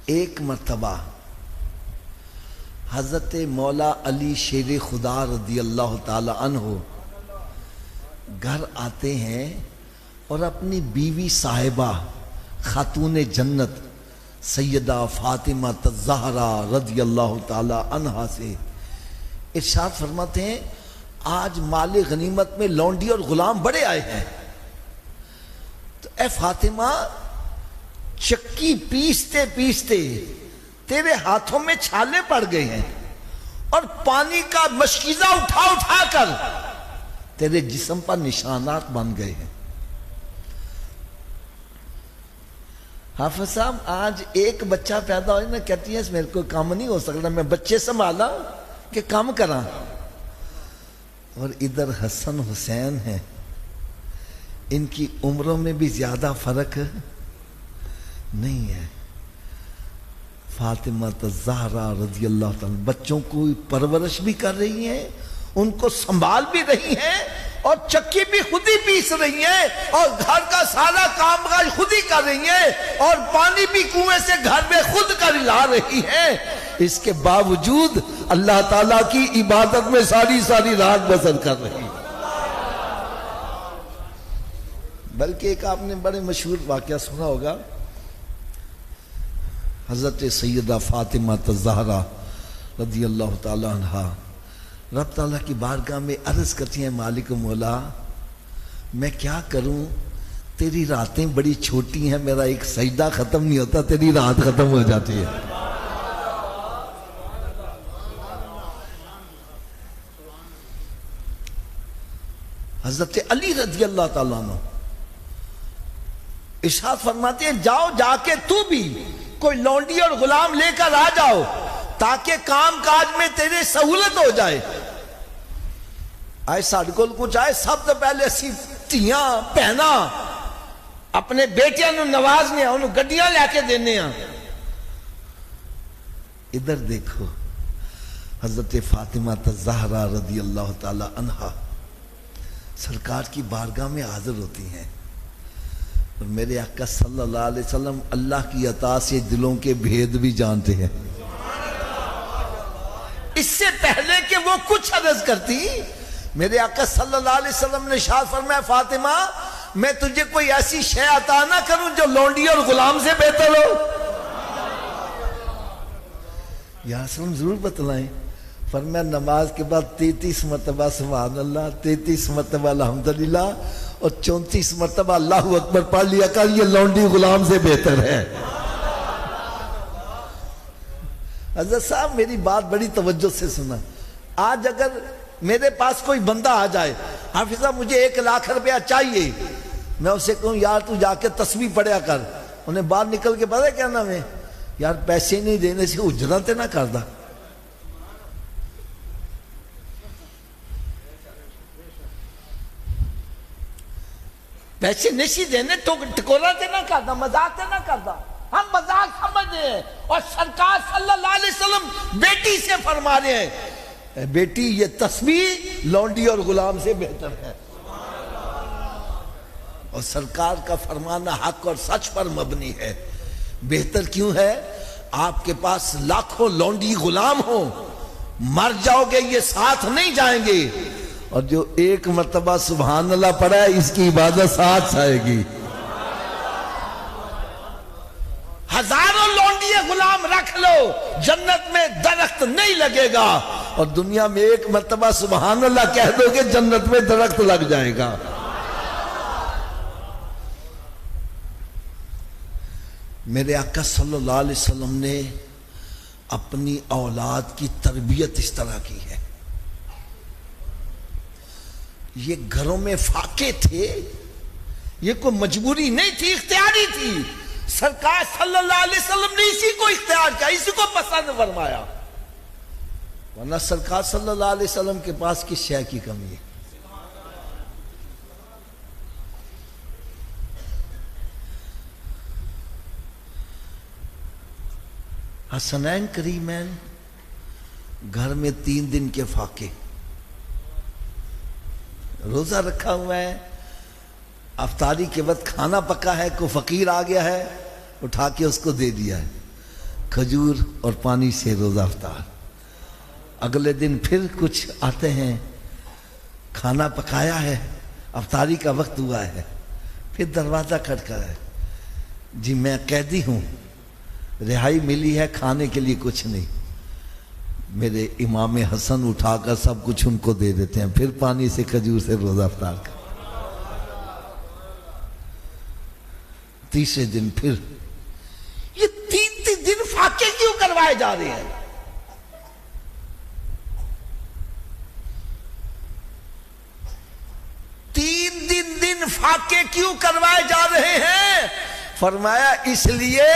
ایک مرتبہ حضرت مولا علی شیر خدا رضی اللہ تعالی عنہ گھر آتے ہیں اور اپنی بیوی صاحبہ خاتون جنت سیدہ فاطمہ الزہرا رضی اللہ تعالی عنہا سے ارشاد فرماتے ہیں آج مال غنیمت میں لونڈی اور غلام بڑے آئے ہیں، تو اے فاطمہ چکی پیستے پیستے تیرے ہاتھوں میں چھالے پڑ گئے ہیں اور پانی کا مشکیزہ اٹھا اٹھا کر تیرے جسم پر نشانات بن گئے ہیں۔ حافظ صاحب آج ایک بچہ پیدا ہوئے نا کہتی ہے اس میرے کو کام نہیں ہو سکتا، میں بچے سنبھالا کہ کام کراں، اور ادھر حسن حسین ہیں، ان کی عمروں میں بھی زیادہ فرق نہیں ہے۔ فاطمہ الزہرا رضی اللہ تعالیٰ بچوں کو پرورش بھی کر رہی ہیں، ان کو سنبھال بھی رہی ہیں، اور چکی بھی خود ہی پیس رہی ہیں، اور گھر کا سارا کام کاج خود ہی کر رہی ہیں، اور پانی بھی کنویں سے گھر میں خود کر لا رہی ہیں۔ اس کے باوجود اللہ تعالیٰ کی عبادت میں ساری ساری رات بسر کر رہی ہیں۔ بلکہ ایک آپ نے بڑے مشہور واقعہ سنا ہوگا، حضرت سیدہ فاطمہ الزہرا رضی اللہ تعالی عنہا رب تعالیٰ کی بارگاہ میں عرض کرتی ہیں مالک و مولا میں کیا کروں، تیری راتیں بڑی چھوٹی ہیں، میرا ایک سجدہ ختم نہیں ہوتا، تیری رات ختم ہو جاتی ہے۔ حضرت علی رضی اللہ تعالیٰ عنہ ارشاد فرماتے ہیں جاؤ جا کے تو بھی کوئی لونڈی اور غلام لے کر آ جاؤ تاکہ کام کاج میں تیرے سہولت ہو جائے۔ آئے ساڑھ کو کچھ آئے سب تو پہلے اسی تیاں پہنا اپنے بیٹیاں نو نوازنے انہوں گڈیاں لے کے دینے ہیں۔ ادھر دیکھو حضرت فاطمہ الزہرا رضی اللہ تعالی عنہا سرکار کی بارگاہ میں حاضر ہوتی ہیں، اور میرے آقا صلی اللہ علیہ وسلم اللہ کی عطا سے دلوں کے بھید بھی جانتے ہیں۔ اس سے پہلے کہ وہ کچھ عرض کرتی میرے آقا صلی اللہ علیہ وسلم نے ارشاد فرمایا فاطمہ میں تجھے کوئی ایسی شے عطا نہ کروں جو لونڈی اور غلام سے بہتر ہو۔ یا رسول ضرور بتلائیں۔ فرمایا نماز کے بعد 33 مرتبہ سبحان اللہ، 33 مرتبہ الحمدللہ اور 34 مرتبہ اللہ اکبر پڑھ لیا کر، یہ لونڈی غلام سے بہتر ہے۔ حضرت صاحب میری بات بڑی توجہ سے سنا، آج اگر میرے پاس کوئی بندہ آ جائے حافظ صاحب مجھے 1 لاکھ روپیہ چاہیے، میں اسے کہوں یار تو جا کے تسبیح پڑھیا کر، انہیں باہر نکل کے پتہ کیا نام ہے یار پیسے نہیں دینے سے اجرت نہ کردہ، پیسے نہیں دینے ٹکورا تے نہ کردہ، مذاق تے نہ کردہ، ہم مذاق سمجھ رہے ہیں۔ اور سرکار صلی اللہ علیہ وسلم بیٹی سے فرما رہے ہیں بیٹی یہ تسبیح لونڈی اور غلام سے بہتر ہے، اور سرکار کا فرمانا حق اور سچ پر مبنی ہے۔ بہتر کیوں ہے؟ آپ کے پاس لاکھوں لونڈی غلام ہوں، مر جاؤ گے یہ ساتھ نہیں جائیں گے، اور جو 1 مرتبہ سبحان اللہ پڑھا ہے اس کی عبادت ساتھ آئے گی۔ ہزاروں لونڈی غلام رکھ لو جنت میں درخت نہیں لگے گا، اور دنیا میں 1 مرتبہ سبحان اللہ کہہ دو گے جنت میں درخت لگ جائے گا۔ میرے آقا صلی اللہ علیہ وسلم نے اپنی اولاد کی تربیت اس طرح کی ہے، یہ گھروں میں فاقے تھے، یہ کوئی مجبوری نہیں تھی، اختیاری تھی۔ سرکار صلی اللہ علیہ وسلم نے اسی کو اختیار کیا، اسی کو پسند فرمایا، ورنہ سرکار صلی اللہ علیہ وسلم کے پاس کس شے کی کمی ہے؟ حسنین کریمین گھر میں 3 دن کے فاقے، روزہ رکھا ہوا ہے، افطاری کے وقت کھانا پکا ہے، کوئی فقیر آ گیا ہے اٹھا کے اس کو دے دیا ہے، کھجور اور پانی سے روزہ افطار. اگلے دن پھر کچھ آتے ہیں، کھانا پکایا ہے، افطاری کا وقت ہوا ہے، پھر دروازہ کھٹکا ہے، جی میں قیدی ہوں، رہائی ملی ہے، کھانے کے لیے کچھ نہیں. میرے امام حسن اٹھا کر سب کچھ ان کو دے دیتے ہیں، پھر پانی سے کھجور سے روزہ افطار کا. تیسرے دن پھر یہ تین دن فاقے کیوں کروائے جا رہے ہیں؟ تین دن فاقے کیوں کروائے جا رہے ہیں؟ فرمایا اس لیے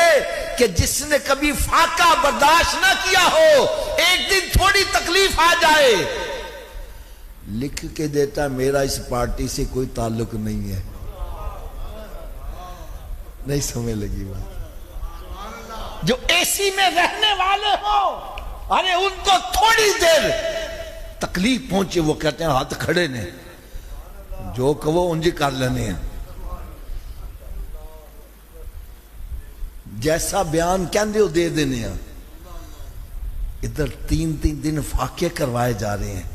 کہ جس نے کبھی فاقہ برداشت نہ کیا ہو، ایک دن تھوڑی تکلیف آ جائے، لکھ کے دیتا میرا اس پارٹی سے کوئی تعلق نہیں ہے. نہیں سمجھ لگی بات؟ جو اے سی میں رہنے والے ہوں، ارے ان کو تھوڑی دیر تکلیف پہنچے وہ کہتے ہیں ہاتھ کھڑے نے، جو کہو انجی کر لینے ہیں. جیسا بیان کہندے ہو دے دینے ہیں. ادھر تین دن فاقے کروائے جا رہے ہیں،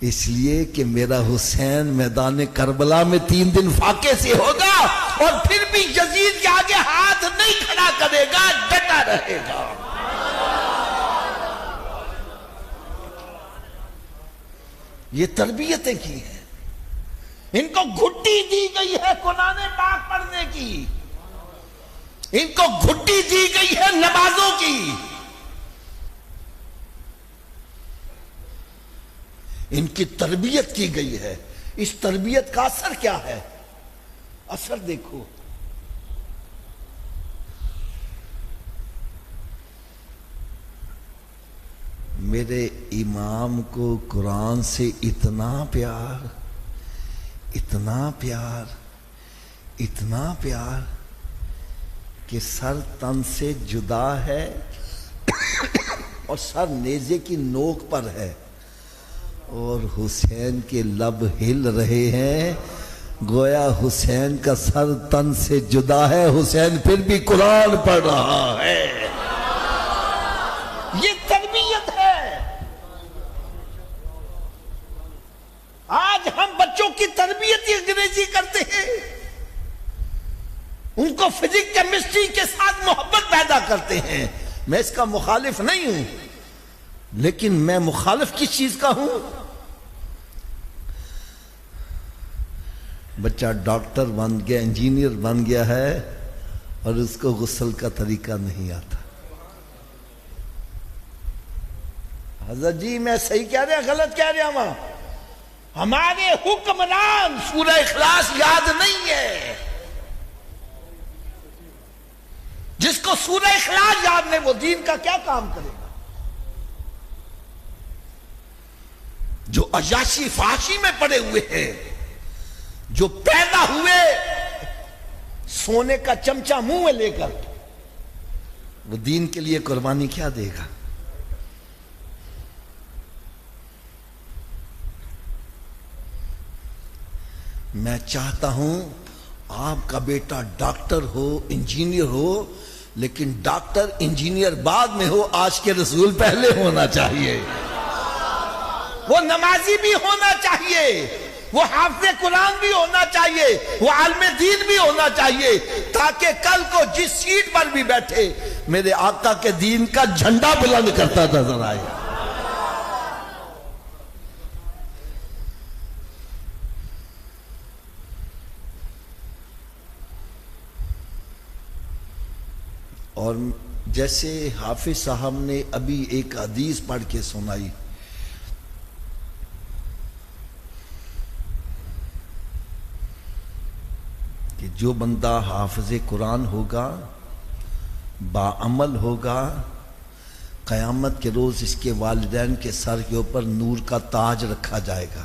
اس لیے کہ میرا حسین میدان کربلا میں 3 دن فاقے سے ہوگا، اور پھر بھی یزید کے آگے ہاتھ نہیں کھڑا کرے گا، ڈٹا رہے گا. یہ تربیتیں کی ہیں، ان کو گھٹی دی گئی ہے قرآن پاک پڑھنے کی، ان کو گھٹی دی گئی ہے نمازوں کی. ان کی تربیت کی گئی ہے. اس تربیت کا اثر کیا ہے؟ اثر دیکھو. میرے امام کو قرآن سے اتنا پیار، اتنا پیار، اتنا پیار کہ سر تن سے جدا ہے اور سر نیزے کی نوک پر ہے، اور حسین کے لب ہل رہے ہیں گویا حسین کا سر تن سے جدا ہے، حسین پھر بھی قرآن پڑھ رہا ہے. یہ تربیت ہے. آج ہم بچوں کی تربیت ہی انگریزی کرتے ہیں، ان کو فزکس کیمسٹری کے ساتھ محبت پیدا کرتے ہیں. میں اس کا مخالف نہیں ہوں، لیکن میں مخالف کس چیز کا ہوں؟ بچہ ڈاکٹر بن گیا، انجینئر بن گیا ہے، اور اس کو غسل کا طریقہ نہیں آتا. حضرت جی میں صحیح کہہ رہا غلط کہہ رہا ہوں؟ ہمارے حکمران سورہ اخلاص یاد نہیں ہے. جس کو سورہ اخلاص یاد نہیں وہ دین کا کیا کام کرے گا؟ جو عیاشی فحاشی میں پڑے ہوئے ہیں، جو پیدا ہوئے سونے کا چمچہ منہ میں لے کر، وہ دین کے لیے قربانی کیا دے گا؟ میں چاہتا ہوں آپ کا بیٹا ڈاکٹر ہو، انجینئر ہو، لیکن ڈاکٹر انجینئر بعد میں ہو، عاشق رسول پہلے ہونا چاہیے. وہ نمازی بھی ہونا چاہیے، وہ حافظ قرآن بھی ہونا چاہیے، وہ عالم دین بھی ہونا چاہیے، تاکہ کل کو جس سیٹ پر بھی بیٹھے میرے آقا کے دین کا جھنڈا بلند کرتا نظر آئے. اور جیسے حافظ صاحب نے ابھی ایک حدیث پڑھ کے سنائی، کہ جو بندہ حافظ قرآن ہوگا، باعمل ہوگا، قیامت کے روز اس کے والدین کے سر کے اوپر نور کا تاج رکھا جائے گا.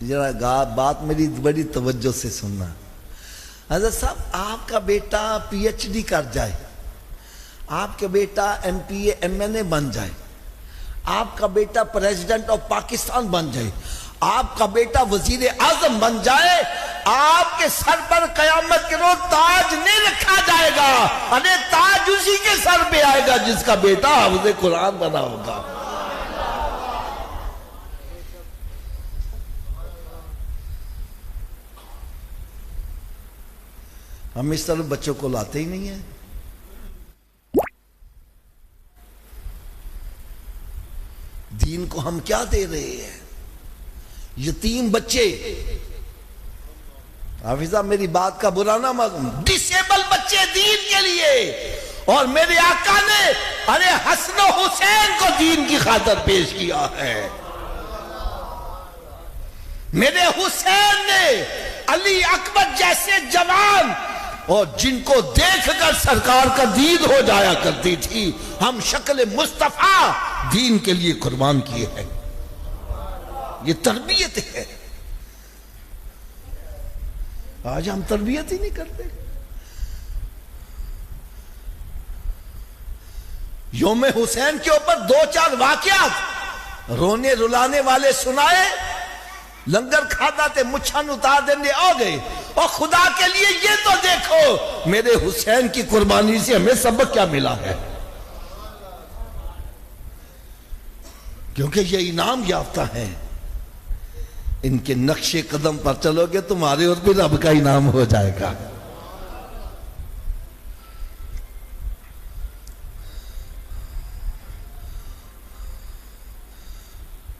ذرا بات میری بڑی توجہ سے سننا. حضرت صاحب آپ کا بیٹا پی ایچ ڈی کر جائے، آپ کا بیٹا M P A M N A بن جائے، آپ کا بیٹا پریزیڈنٹ آف پاکستان بن جائے، آپ کا بیٹا وزیر اعظم بن جائے، آپ کے سر پر قیامت کے روز تاج نہیں رکھا جائے آئے گا، ارے تاج اسی کے سر پہ آئے گا جس کا بیٹا حافظ قرآن بنا ہوگا۔ ہم اس طرح بچوں کو لاتے ہی نہیں ہیں۔ دین کو ہم کیا دے رہے ہیں؟ یتیم بچے، حافظہ میری بات کا برا نہ مانو، ڈسیبل بچے دین کے لیے، اور میرے آقا نے ارے حسن و حسین کو دین کی خاطر پیش کیا ہے۔ میرے حسین نے علی اکبر جیسے جوان، اور جن کو دیکھ کر سرکار کا دید ہو جایا کرتی تھی، ہم شکل مصطفیٰ دین کے لیے قربان کیے ہیں۔ یہ تربیت ہے۔ آج ہم تربیت ہی نہیں کرتے۔ یوم حسین کے اوپر دو چار واقعات رونے رلانے والے سنائے، لنگر کھادا تے مچھن اتار دینے آ گئے، اور خدا کے لیے یہ تو دیکھو میرے حسین کی قربانی سے ہمیں سبق کیا ملا ہے، کیونکہ یہ انعام یافتہ ہیں۔ ان کے نقش قدم پر چلو گے تمہارے اور بھی رب کا انعام ہو جائے گا۔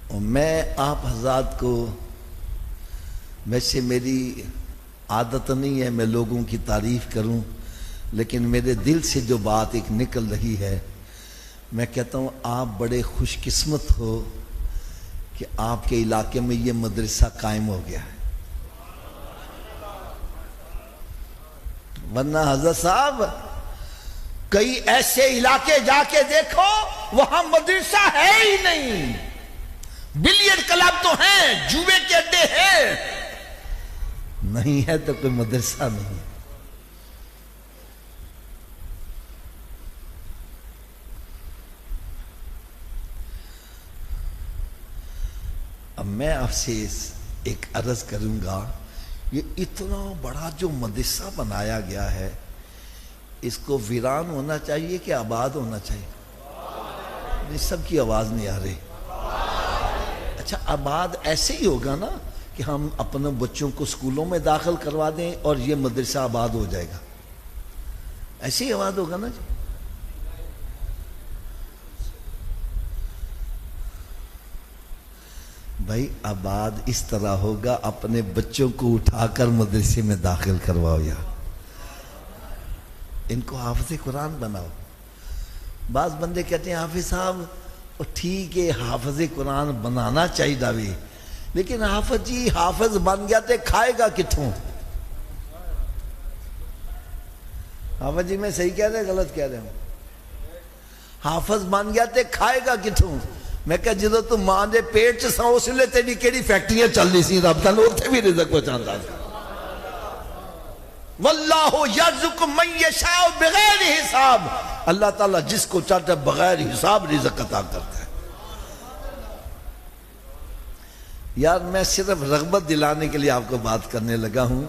اور میں آپ حضرات کو، ویسے میری عادت نہیں ہے میں لوگوں کی تعریف کروں، لیکن میرے دل سے جو بات ایک نکل رہی ہے، میں کہتا ہوں آپ بڑے خوش قسمت ہو کہ آپ کے علاقے میں یہ مدرسہ قائم ہو گیا ہے، ورنہ حضرت صاحب کئی ایسے علاقے جا کے دیکھو وہاں مدرسہ ہے ہی نہیں، بلیئرڈ کلب تو ہیں، جوے کے اڈے ہیں، نہیں ہے تو کوئی مدرسہ نہیں ہے۔ اب میں آپ سے ایک عرض کروں گا، یہ اتنا بڑا جو مدرسہ بنایا گیا ہے، اس کو ویران ہونا چاہیے کہ آباد ہونا چاہیے؟ سب کی آواز نہیں آ رہی۔ اچھا آباد ایسے ہی ہوگا نا کہ ہم اپنے بچوں کو اسکولوں میں داخل کروا دیں اور یہ مدرسہ آباد ہو جائے گا، ایسے ہی آباد ہوگا نا جی۔ بھائی آباد اس طرح ہوگا، اپنے بچوں کو اٹھا کر مدرسے میں داخل کرواؤ، یا ان کو حافظ قرآن بناؤ۔ بعض بندے کہتے ہیں حافظ صاحب ٹھیک ہے حافظ قرآن بنانا چاہیے داوی، لیکن حافظ جی حافظ بن گیا تے کھائے گا کتھوں؟ حافظ جی میں صحیح کہہ رہے غلط کہہ رہے ہوں؟ حافظ بن گیا تے کھائے گا کتھوں؟ میں کہا جدو تو ماں دے پیٹ چ سا اس لئے تیری کیڑی فیکٹریاں چل رہی سی، رب تعالیٰ اتنے بھی رزق پہنچاتا تھا۔ واللہ یرزق من یشاء بغیر حساب، اللہ تعالیٰ جس کو چاہتا ہے بغیر حساب رزق عطا کرتا ہے۔ یار میں صرف رغبت دلانے کے لیے آپ کو بات کرنے لگا ہوں۔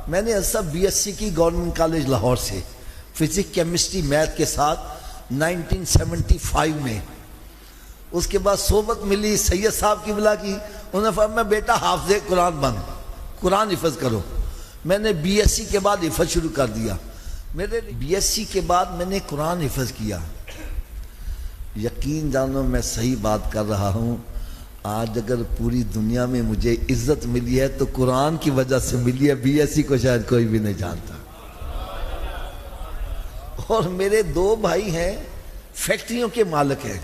میں نے سب بی ایس سی کی گورنمنٹ کالج لاہور سے، فزکس کیمسٹری میتھ کے ساتھ 1975 میں۔ اس کے بعد صحبت ملی سید صاحب کی بلا کی، انہوں نے فرمایا بیٹا حافظ قرآن بن، قرآن حفظ کرو۔ میں نے بی ایس سی کے بعد حفظ شروع کر دیا۔ میرے بی ایس سی کے بعد میں نے قرآن حفظ کیا۔ یقین جانو میں صحیح بات کر رہا ہوں، آج اگر پوری دنیا میں مجھے عزت ملی ہے تو قرآن کی وجہ سے ملی ہے، بی ایس سی کو شاید کوئی بھی نہیں جانتا۔ اور میرے دو بھائی ہیں فیکٹریوں کے مالک ہیں،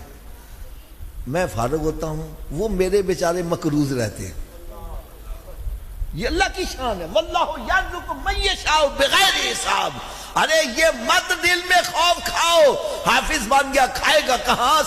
میں فارغ ہوتا ہوں، وہ میرے بیچارے مقروض رہتے ہیں۔ یہ اللہ کی شان ہے، واللہ یرزق من یشاء بغیر حساب۔ ارے یہ مت دل میں خوف کھاؤ، حافظ بن گیا کھائے گا کہاں؟